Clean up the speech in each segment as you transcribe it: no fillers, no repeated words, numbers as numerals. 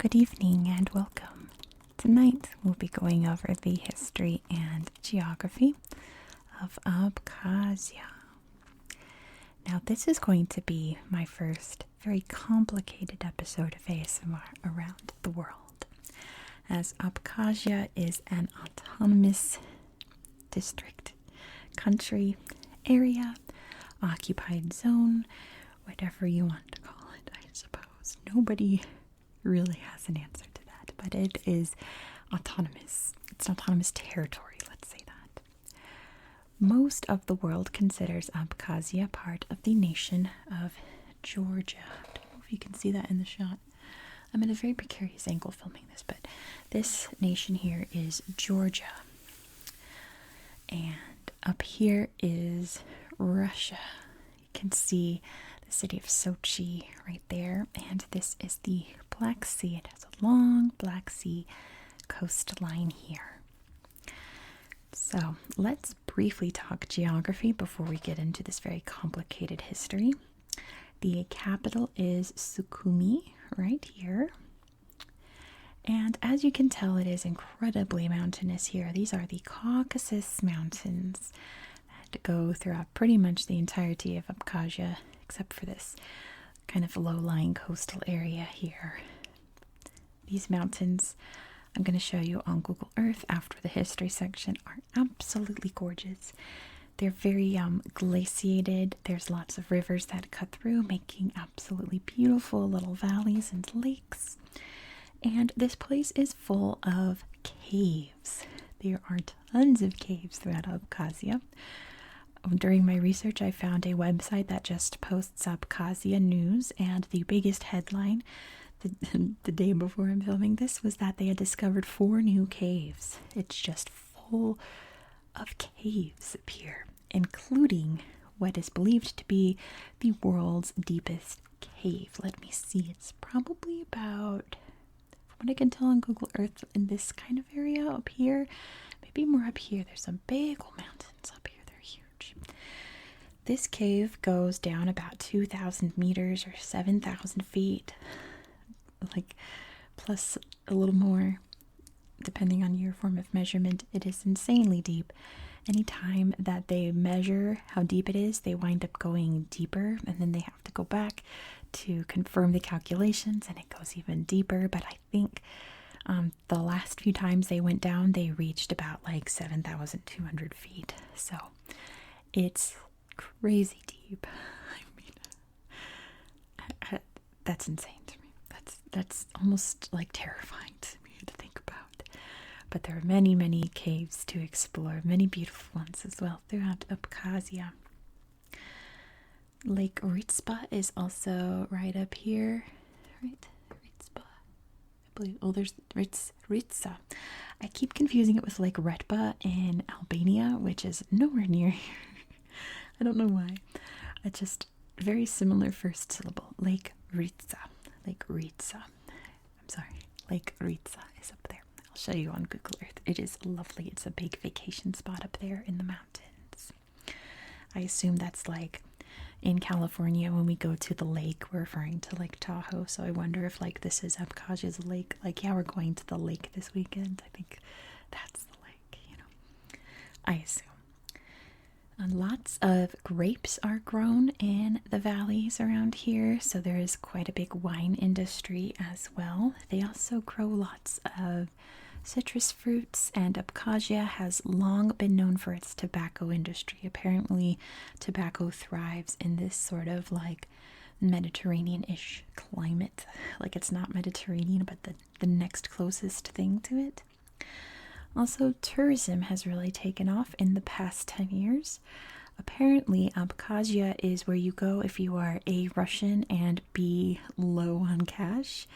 Good evening and welcome. Tonight we'll be going over the history and geography of Abkhazia. Now, this is going to be my first very complicated episode of ASMR around the world, as Abkhazia is an autonomous district, country, area, occupied zone, whatever you want to call it, I suppose. Nobody really has an answer to that, but it is autonomous. It's an autonomous territory, let's say that. Most of the world considers Abkhazia part of the nation of Georgia. I don't know if you can see that in the shot. I'm at a very precarious angle filming this, but this nation here is Georgia. And up here is Russia. You can see the city of Sochi right there, and this is the Black Sea. It has a long Black Sea coastline here. So let's briefly talk geography before we get into this very complicated history. The capital is Sukhumi, right here. And as you can tell, it is incredibly mountainous here. These are the Caucasus Mountains that go throughout pretty much the entirety of Abkhazia, except for this kind of low-lying coastal area here. These mountains I'm going to show you on Google Earth after the history section are absolutely gorgeous. They're very glaciated. There's lots of rivers that cut through, making absolutely beautiful little valleys and lakes. And this place is full of caves. There are tons of caves throughout Abkhazia. During my research, I found a website that just posts Abkhazia news, and the biggest headline the day before I'm filming this was that they had discovered 4 new caves. It's just full of caves up here, including what is believed to be the world's deepest cave. Let me see, it's probably about, from what I can tell on Google Earth, in this kind of area up here, maybe more up here. There's some big old mountains up here. This cave goes down about 2,000 meters or 7,000 feet, like plus a little more, depending on your form of measurement. It is insanely deep. Anytime that they measure how deep it is, they wind up going deeper, and then they have to go back to confirm the calculations, and it goes even deeper. But I think the last few times they went down, they reached about like 7,200 feet. So it's crazy deep. I mean, that's insane to me. That's almost like terrifying to me to think about. But there are many, many caves to explore, many beautiful ones as well throughout Abkhazia. Lake Ritspa is also right up here, right? Ritspa, I believe. Oh, there's Ritsa. I keep confusing it with Lake Retba in Albania, which is nowhere near here. I don't know why. It's just very similar first syllable. Lake Ritsa. Lake Ritsa. I'm sorry. Lake Ritsa is up there. I'll show you on Google Earth. It is lovely. It's a big vacation spot up there in the mountains. I assume that's like in California when we go to the lake, we're referring to Lake Tahoe. So I wonder if like this is Abkhazia's lake. Like, yeah, we're going to the lake this weekend. I think that's the lake, you know. I assume. And lots of grapes are grown in the valleys around here, so there is quite a big wine industry as well. They also grow lots of citrus fruits, and Abkhazia has long been known for its tobacco industry. Apparently, tobacco thrives in this sort of like Mediterranean-ish climate. Like, it's not Mediterranean, but the next closest thing to it. Also, tourism has really taken off in the past 10 years. Apparently, Abkhazia is where you go if you are A, Russian, and B, low on cash.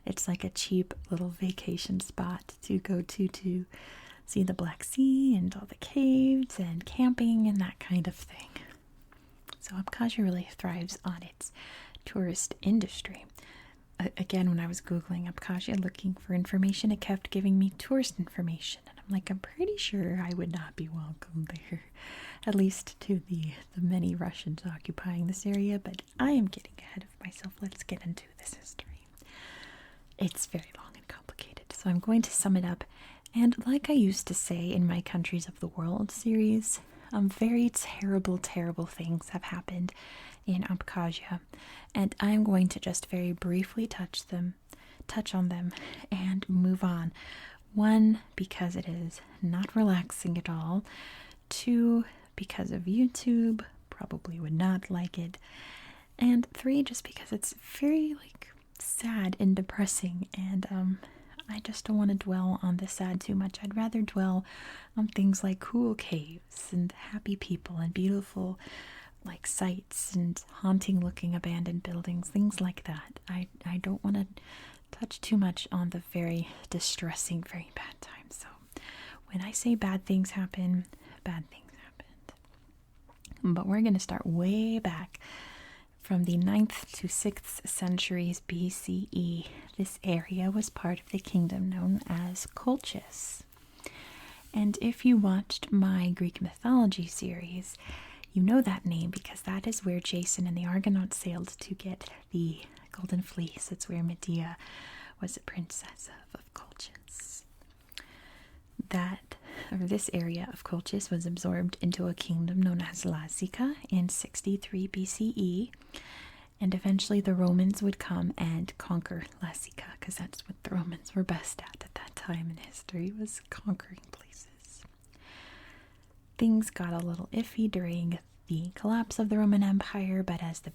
It's like a cheap little vacation spot to go to see the Black Sea and all the caves and camping and that kind of thing. So Abkhazia really thrives on its tourist industry. Again, when I was Googling Abkhazia looking for information, it kept giving me tourist information. And I'm like, I'm pretty sure I would not be welcome there, at least to the many Russians occupying this area. But I am getting ahead of myself. Let's get into this history. It's very long and complicated, so I'm going to sum it up. And like I used to say in my Countries of the World series, very terrible, terrible things have happened in Abkhazia, and I'm going to just very briefly touch on them, and move on. One, because it is not relaxing at all. Two, because of YouTube, probably would not like it. And three, just because it's very sad and depressing, and I just don't want to dwell on the sad too much. I'd rather dwell on things like cool caves and happy people and beautiful sights and haunting looking abandoned buildings, things like that. I don't want to touch too much on the very distressing, very bad times. So when I say bad things happen, bad things happened. But we're going to start way back from the 9th to 6th centuries BCE. This area was part of the kingdom known as Colchis. And if you watched my Greek mythology series, you know that name because that is where Jason and the Argonauts sailed to get the Golden Fleece. It's where Medea was a princess of Colchis. This area of Colchis was absorbed into a kingdom known as Lazica in 63 BCE, and eventually the Romans would come and conquer Lazica because that's what the Romans were best at that time in history, was conquering places. Things got a little iffy during the collapse of the Roman Empire, but as the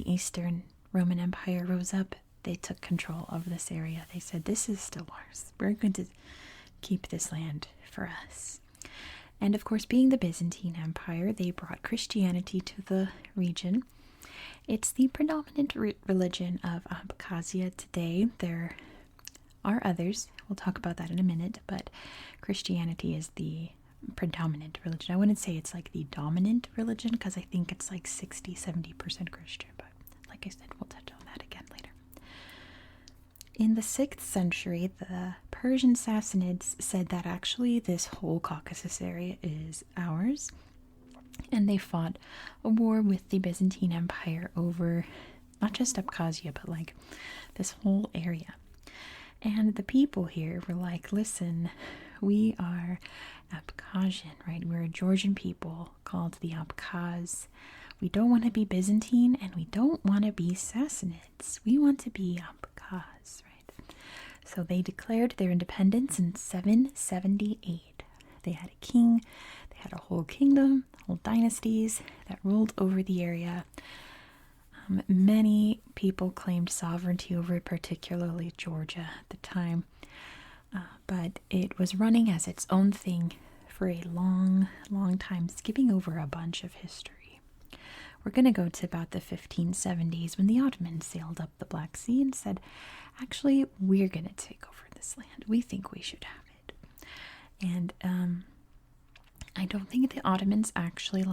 Eastern Roman Empire rose up, they took control of this area. They said, this is still ours. We're going to keep this land for us. And of course, being the Byzantine Empire, they brought Christianity to the region. It's the predominant religion of Abkhazia today. There are others. We'll talk about that in a minute, but Christianity is the predominant religion. I wouldn't say it's the dominant religion because I think it's 60-70% Christian, but like I said, we'll touch on that again later. In the 6th century, the Persian Sassanids said that actually this whole Caucasus area is ours, and they fought a war with the Byzantine Empire over not just Abkhazia, but this whole area. And the people here were like, listen, we are Abkhazian, right? We're a Georgian people called the Abkhaz. We don't want to be Byzantine, and we don't want to be Sassanids. We want to be Abkhaz, right? So they declared their independence in 778. They had a king, they had a whole kingdom, whole dynasties that ruled over the area. Many people claimed sovereignty over it, particularly Georgia at the time. But it was running as its own thing for a long, long time, skipping over a bunch of history. We're going to go to about the 1570s when the Ottomans sailed up the Black Sea and said, actually, we're going to take over this land. We think we should have it. And I don't think the Ottomans actually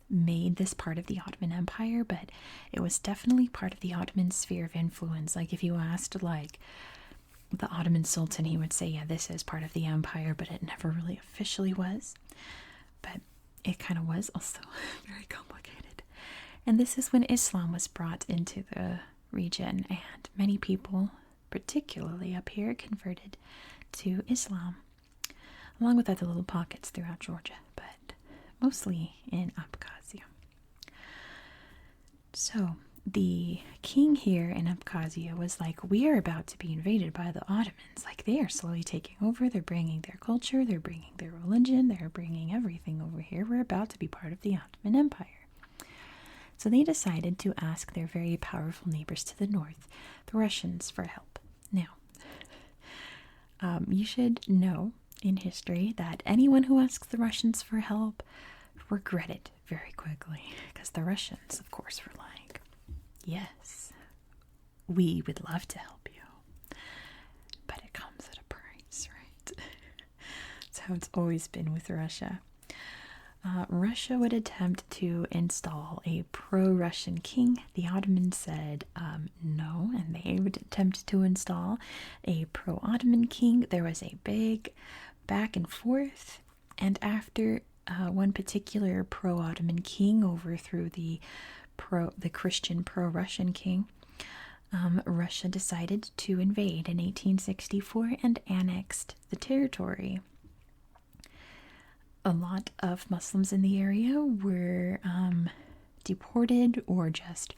made this part of the Ottoman Empire, but it was definitely part of the Ottoman sphere of influence. If you asked the Ottoman Sultan, he would say, yeah, this is part of the empire, but it never really officially was. But it kind of was also very complicated. And this is when Islam was brought into the region, and many people, particularly up here, converted to Islam, along with other little pockets throughout Georgia, but mostly in Abkhazia. So the king here in Abkhazia was we are about to be invaded by the Ottomans. They are slowly taking over. They're bringing their culture. They're bringing their religion. They're bringing everything over here. We're about to be part of the Ottoman Empire. So they decided to ask their very powerful neighbors to the north, the Russians, for help. Now, you should know in history that anyone who asks the Russians for help regret it very quickly, because the Russians, of course, were like, yes, we would love to help you, but it comes at a price, right? That's how it's always been with Russia. Russia would attempt to install a pro-Russian king. The Ottomans said no, and they would attempt to install a pro-Ottoman king. There was a big back and forth, and after one particular pro-Ottoman king overthrew the Christian pro-Russian king, Russia decided to invade in 1864 and annexed the territory. A lot of Muslims in the area were deported or just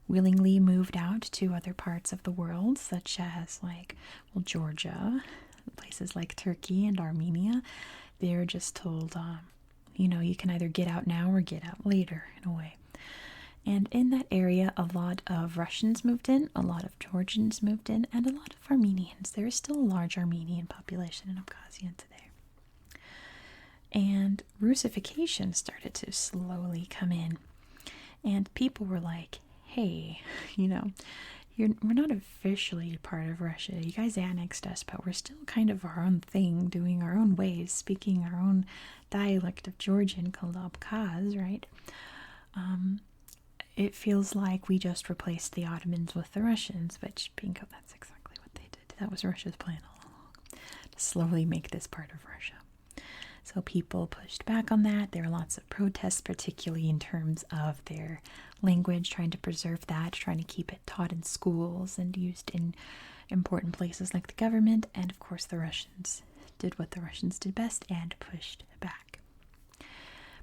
willingly moved out to other parts of the world, such as Georgia, places like Turkey and Armenia. They're just told, you can either get out now or get out later, in a way. And in that area, a lot of Russians moved in, a lot of Georgians moved in, and a lot of Armenians. There is still a large Armenian population in Abkhazia today. And Russification started to slowly come in. And people were like, hey, we're not officially part of Russia. You guys annexed us, but we're still kind of our own thing, doing our own ways, speaking our own dialect of Georgian called Abkhaz, right? It feels like we just replaced the Ottomans with the Russians, which, bingo, that's exactly what they did. That was Russia's plan all along, to slowly make this part of Russia. So people pushed back on that. There were lots of protests, particularly in terms of their language, trying to preserve that, trying to keep it taught in schools and used in important places like the government. And of course, the Russians did what the Russians did best and pushed back.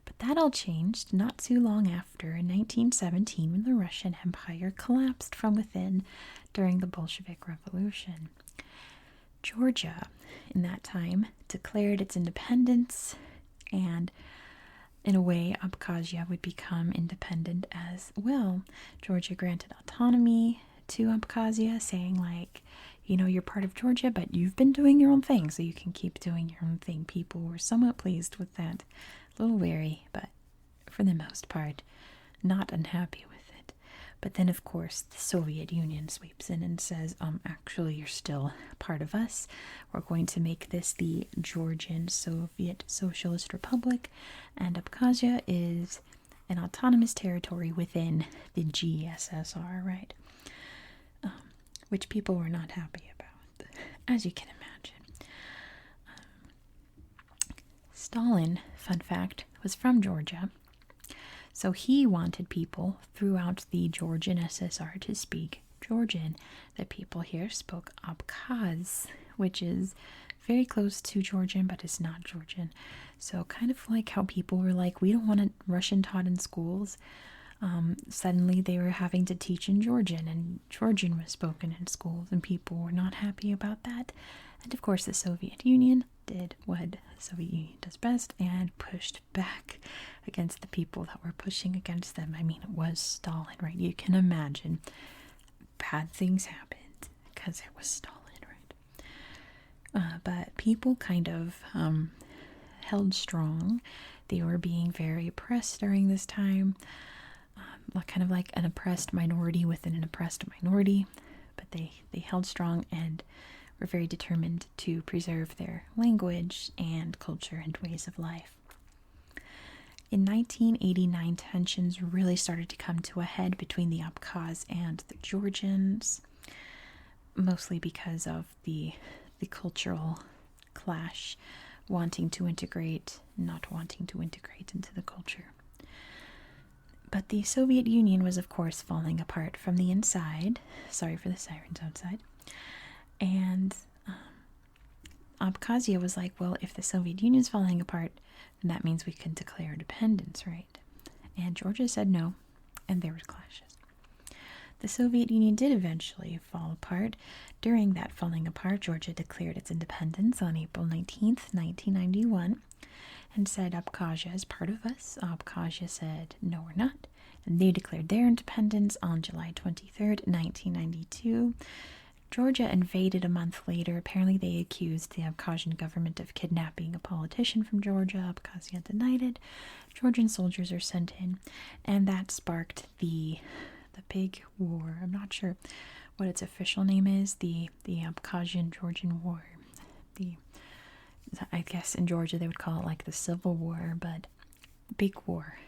But that all changed not too long after, in 1917, when the Russian Empire collapsed from within during the Bolshevik Revolution. Georgia, in that time, declared its independence, and in a way, Abkhazia would become independent as well. Georgia granted autonomy to Abkhazia, saying, you're part of Georgia, but you've been doing your own thing, so you can keep doing your own thing. People were somewhat pleased with that. A little wary, but for the most part, not unhappy with it. But then, of course, the Soviet Union sweeps in and says, actually, you're still part of us. We're going to make this the Georgian Soviet Socialist Republic, and Abkhazia is an autonomous territory within the GSSR, right? Which people were not happy about, as you can imagine. Stalin, fun fact, was from Georgia. So he wanted people throughout the Georgian SSR to speak Georgian. The people here spoke Abkhaz, which is very close to Georgian, but it's not Georgian. So kind of like how people were like, we don't want it Russian taught in schools. Suddenly they were having to teach in Georgian, and Georgian was spoken in schools, and people were not happy about that. And of course the Soviet Union did what the Soviet Union does best and pushed back against the people that were pushing against them. I mean, it was Stalin, right? You can imagine bad things happened because it was Stalin, right? But people kind of held strong. They were being very oppressed during this time, kind of like an oppressed minority within an oppressed minority, but they held strong and were very determined to preserve their language and culture and ways of life. In 1989, tensions really started to come to a head between the Abkhaz and the Georgians, mostly because of the cultural clash, wanting to integrate, not wanting to integrate into the culture. But the Soviet Union was, of course, falling apart from the inside. Sorry for the sirens outside. And Abkhazia was like, well, if the Soviet Union's falling apart, then that means we can declare independence, right? And Georgia said no, and there were clashes. The Soviet Union did eventually fall apart. During that falling apart, Georgia declared its independence on April 19th, 1991, and said Abkhazia is part of us. Abkhazia said, no, we're not. And they declared their independence on July 23rd, 1992. Georgia invaded a month later. Apparently they accused the Abkhazian government of kidnapping a politician from Georgia. Abkhazia denied it. Georgian soldiers are sent in, and that sparked the big war. I'm not sure what its official name is. The Abkhazian-Georgian War. I guess in Georgia they would call it like the Civil War, but big war.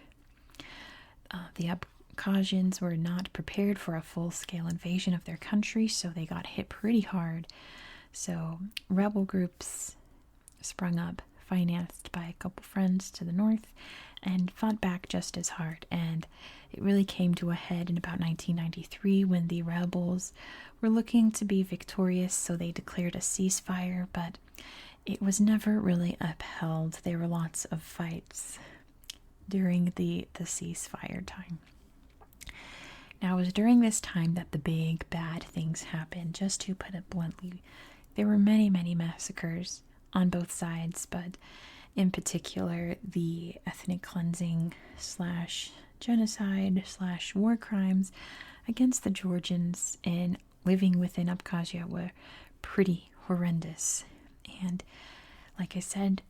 The Abkhazians were not prepared for a full-scale invasion of their country, so they got hit pretty hard. So rebel groups sprung up, financed by a couple friends to the north, and fought back just as hard. And it really came to a head in about 1993 when the rebels were looking to be victorious, so they declared a ceasefire, but it was never really upheld. There were lots of fights during the ceasefire time. Now, it was during this time that the big bad things happened. Just to put it bluntly, there were many, many massacres on both sides, but in particular, the ethnic cleansing slash genocide slash war crimes against the Georgians and living within Abkhazia were pretty horrendous. And like I said,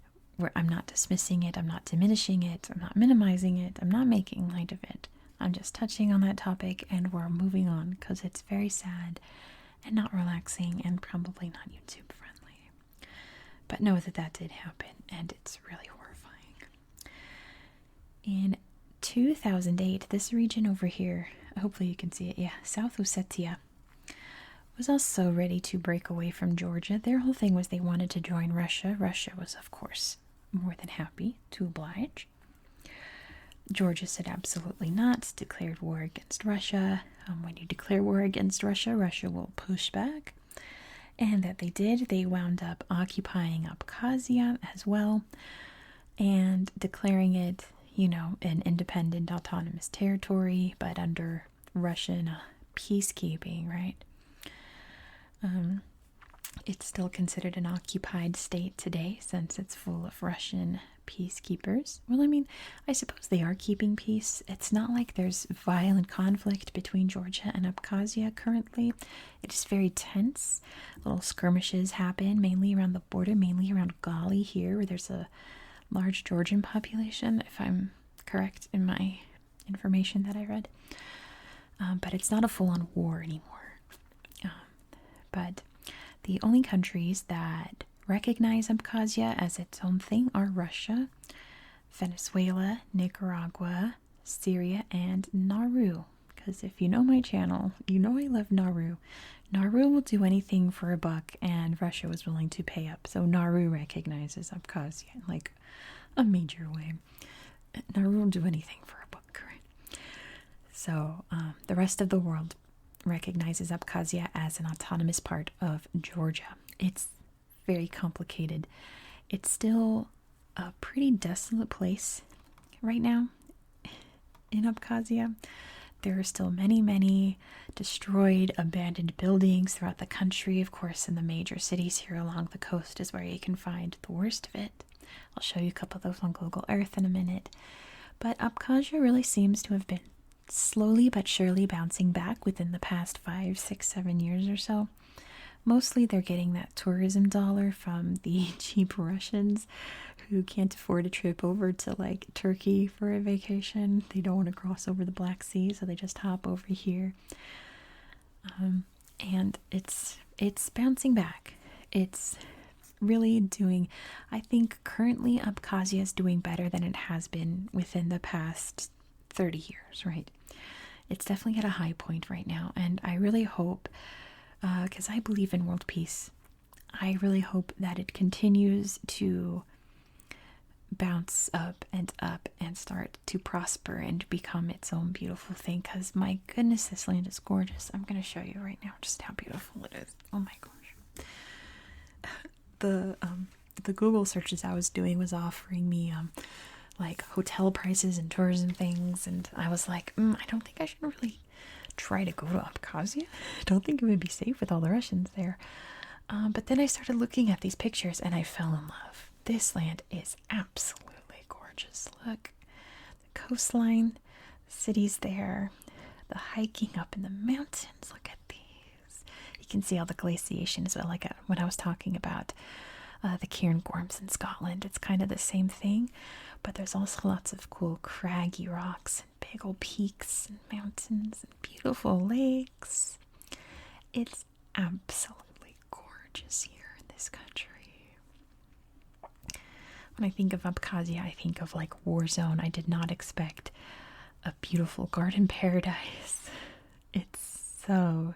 I'm not dismissing it, I'm not diminishing it, I'm not minimizing it, I'm not making light of it. I'm just touching on that topic and we're moving on because it's very sad and not relaxing and probably not YouTube friendly. But know that that did happen and it's really horrifying. In 2008, this region over here, hopefully you can see it, yeah, South Ossetia, was also ready to break away from Georgia. Their whole thing was they wanted to join Russia. Russia was, of course, more than happy to oblige. Georgia said absolutely not, declared war against Russia. When you declare war against Russia, Russia will push back. And that they did. They wound up occupying Abkhazia as well and declaring it, you know, an independent autonomous territory, but under Russian peacekeeping, right? It's still considered an occupied state today since it's full of Russian peacekeepers. Well, I mean, I suppose they are keeping peace. It's not like there's violent conflict between Georgia and Abkhazia currently. It is very tense. Little skirmishes happen, mainly around the border, mainly around Gali here, where there's a large Georgian population, if I'm correct in my information that I read. But it's not a full-on war anymore. But the only countries that recognize Abkhazia as its own thing are Russia, Venezuela, Nicaragua, Syria, and Nauru. Because if you know my channel, you know I love Nauru. Nauru will do anything for a buck, and Russia was willing to pay up. So Nauru recognizes Abkhazia in like a major way. Nauru will do anything for a buck, right? So the rest of the world recognizes Abkhazia as an autonomous part of Georgia. It's very complicated. It's still a pretty desolate place right now in Abkhazia. There are still many, many destroyed, abandoned buildings throughout the country. Of course, in the major cities here along the coast is where you can find the worst of it. I'll show you a couple of those on Google Earth in a minute. But Abkhazia really seems to have been slowly but surely bouncing back within the past 5, 6, 7 years or so. Mostly they're getting that tourism dollar from the cheap Russians who can't afford a trip over to like Turkey for a vacation. They don't want to cross over the Black Sea, so they just hop over here. And it's bouncing back. It's really doing, I think currently Abkhazia is doing better than it has been within the past 30 years, right? It's definitely at a high point right now, and I really hope, because I believe in world peace, I really hope that it continues to bounce up and start to prosper and become its own beautiful thing, because my goodness, this land is gorgeous. I'm going to show you right now just how beautiful it is. Oh my gosh. The Google searches I was doing was offering me like hotel prices and tourism things, and I was like, I don't think I should really try to go to Abkhazia. I don't think it would be safe with all the Russians there. But then I started looking at these pictures and I fell in love. This land is absolutely gorgeous. Look, the coastline, the cities there, the hiking up in the mountains. Look at these. You can see all the glaciation as well, like when I was talking about the Cairngorms in Scotland. It's kind of the same thing, but there's also lots of cool craggy rocks and big old peaks and mountains and beautiful lakes. It's absolutely gorgeous here in this country. When I think of Abkhazia, I think of like war zone. I did not expect a beautiful garden paradise. It's so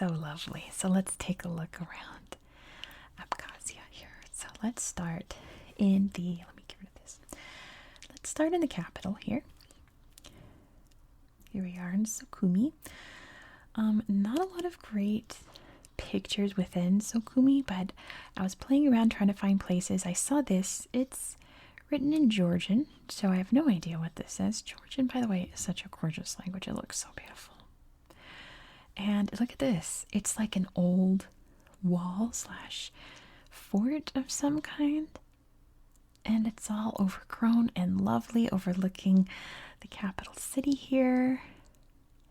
lovely. So let's take a look around Abkhazia here. So let's start in the, let me get rid of this. Let's start in the capital here. Here we are in Sukhumi. Not a lot of great pictures within Sukhumi, but I was playing around trying to find places. I saw this. It's written in Georgian, so I have no idea what this is. Georgian, by the way, is such a gorgeous language. It looks so beautiful. And look at this. It's like an old wall slash fort of some kind. And it's all overgrown and lovely, overlooking the capital city here.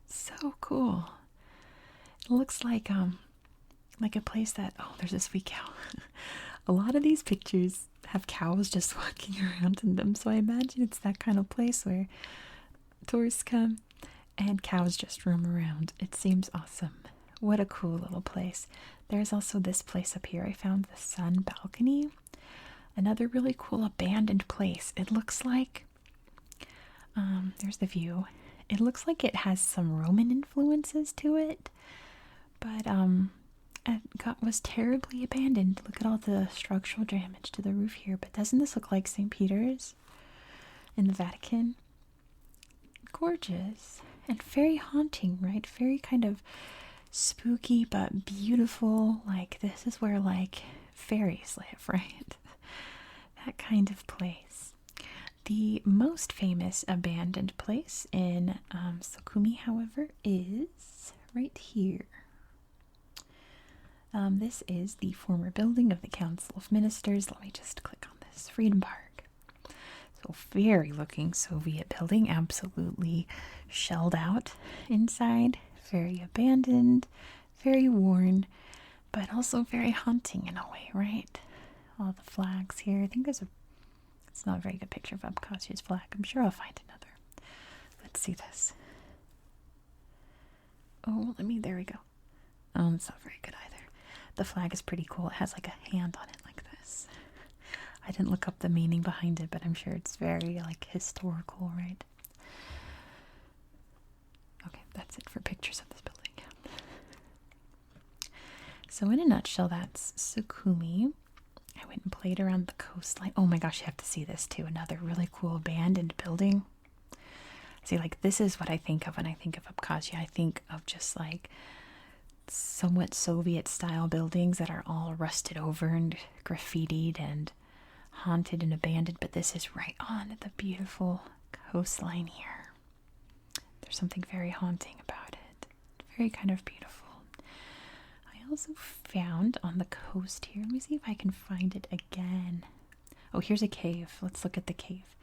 So cool. It looks like a place that, oh, there's a sweet cow. A lot of these pictures have cows just walking around in them, so I imagine it's that kind of place where tourists come and cows just roam around. It seems awesome. What a cool little place. There's also this place up here. I found the sun balcony. Another really cool abandoned place. It looks like, there's the view. It looks like it has some Roman influences to it, but it was terribly abandoned. Look at all the structural damage to the roof here. But doesn't this look like St. Peter's in the Vatican? Gorgeous and very haunting, right? Very kind of spooky but beautiful. Like, this is where like fairies live, right? That kind of place. The most famous abandoned place in Sukhumi, however, is right here. This is the former building of the Council of Ministers. Let me just click on this. Freedom Park. So very looking Soviet building, absolutely shelled out inside. Very abandoned, very worn, but also very haunting in a way, right? All the flags here. I think it's not a very good picture of Abkhazia's flag. I'm sure I'll find another. Let's see this. Oh, there we go. It's not very good either. The flag is pretty cool. It has like a hand on it like this. I didn't look up the meaning behind it, but I'm sure it's very like historical, right? Okay, that's it for pictures of this building. So in a nutshell, that's Sukhumi. I went and played around the coastline. Oh my gosh, you have to see this too. Another really cool abandoned building. See, like, this is what I think of when I think of Abkhazia. I think of just like somewhat Soviet style buildings that are all rusted over and graffitied and haunted and abandoned, but this is right on the beautiful coastline here. There's something very haunting about it. Very kind of beautiful. I also found on the coast here, let me see if I can find it again. Oh, here's a cave. Let's look at the cave.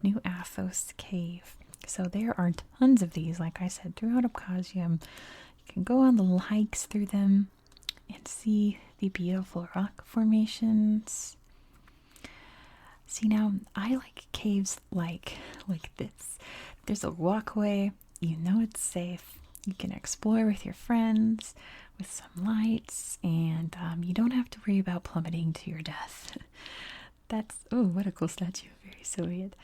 New Athos Cave. So there are tons of these, like I said, throughout Abkhazia. You can go on the hikes through them and see the beautiful rock formations. See, now I like caves like this. There's a walkway, you know it's safe. You can explore with your friends with some lights, and you don't have to worry about plummeting to your death. That's, oh, what a cool statue, very Soviet.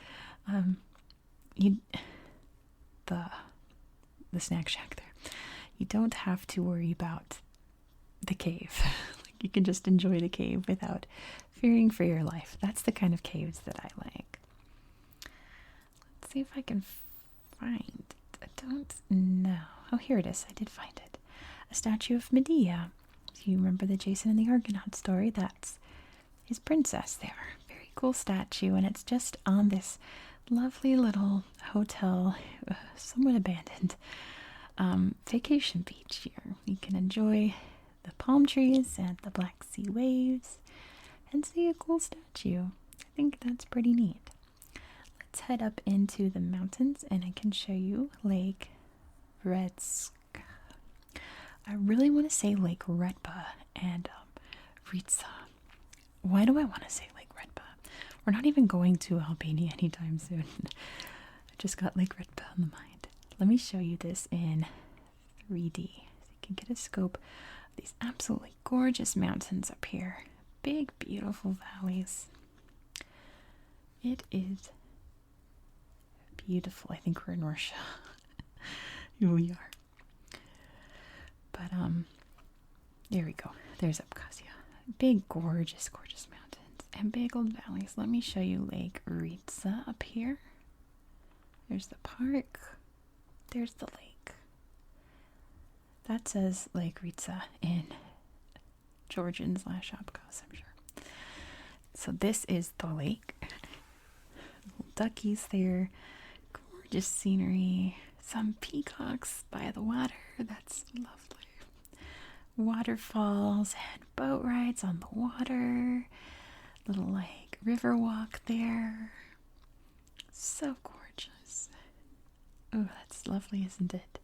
The snack shack there. You don't have to worry about the cave. Like, you can just enjoy the cave without fearing for your life. That's the kind of caves that I like. Let's see if I can find it. I don't know. Oh, here it is. I did find it. A statue of Medea. Do you remember the Jason and the Argonaut story? That's his princess there. Very cool statue, and it's just on this lovely little hotel, somewhat abandoned, vacation beach here. You can enjoy the palm trees and the Black Sea waves and see a cool statue. I think that's pretty neat. Let's head up into the mountains and I can show you Lake Redsk. I really want to say Lake Redba and Ritsa. Why do I want to say Lake Redba? We're not even going to Albania anytime soon. I just got Lake Redba on the mind. Let me show you this in 3D. So you can get a scope of these absolutely gorgeous mountains up here. Big, beautiful valleys. It is beautiful. I think we're in Russia. Here we are. But, there we go. There's Abkhazia. Big, gorgeous, gorgeous mountains and big old valleys. Let me show you Lake Ritsa up here. There's the park. There's the lake. That says Lake Ritsa in Georgian/Abkhaz, I'm sure. So this is the lake. Little duckies there. Gorgeous scenery. Some peacocks by the water. That's lovely. Waterfalls and boat rides on the water. Little like river walk there. So gorgeous. Oh, that's lovely, isn't it?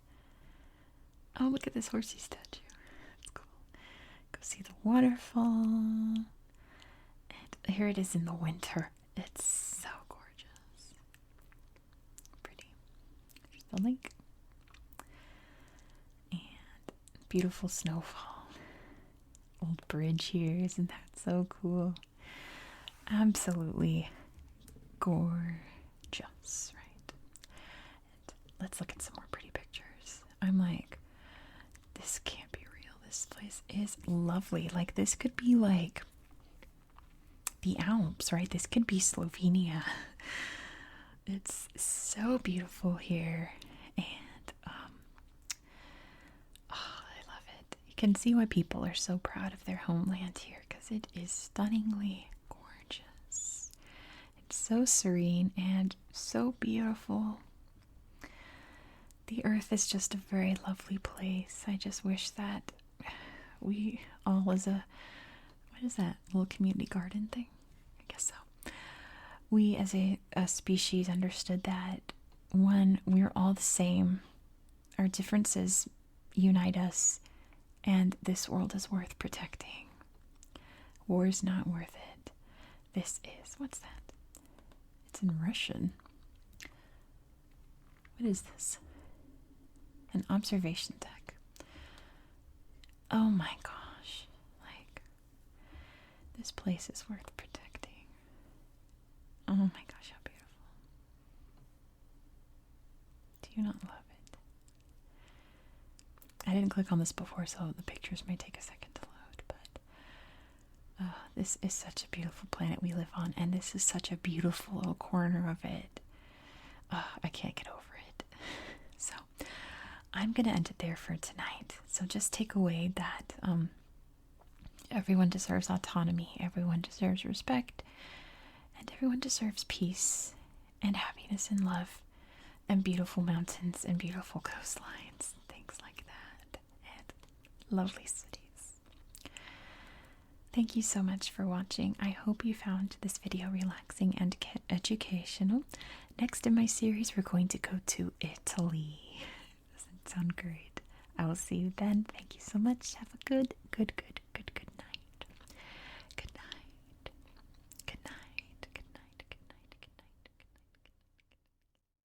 Oh, look at this horsey statue. That's cool. Go see the waterfall. And here it is in the winter. It's so gorgeous. Pretty. There's the lake. And beautiful snowfall. Old bridge here. Isn't that so cool? Absolutely gorgeous, right? And let's look at some more pretty pictures. I'm like, this can't be real. This place is lovely. Like, this could be like the Alps, right? This could be Slovenia. It's so beautiful here. And oh, I love it. You can see why people are so proud of their homeland here, because it is stunningly gorgeous. It's so serene and so beautiful. The earth is just a very lovely place. I just wish that we all as a, what is that, little community garden thing? I guess so. We as a species understood that when we're all the same, our differences unite us, and this world is worth protecting. War is not worth it. This is, what's that? It's in Russian. What is this? An observation deck. Oh my gosh. Like, this place is worth protecting. Oh my gosh, how beautiful. Do you not love it? I didn't click on this before, so the pictures may take a second to load, but this is such a beautiful planet we live on, and this is such a beautiful little corner of it. I can't get over it. So I'm going to end it there for tonight. So just take away that everyone deserves autonomy, everyone deserves respect, and everyone deserves peace and happiness and love and beautiful mountains and beautiful coastlines, things like that, and lovely cities. Thank you so much for watching. I hope you found this video relaxing and educational. Next in my series, we're going to go to Italy. Doesn't sound great? I will see you then. Thank you so much. Have a good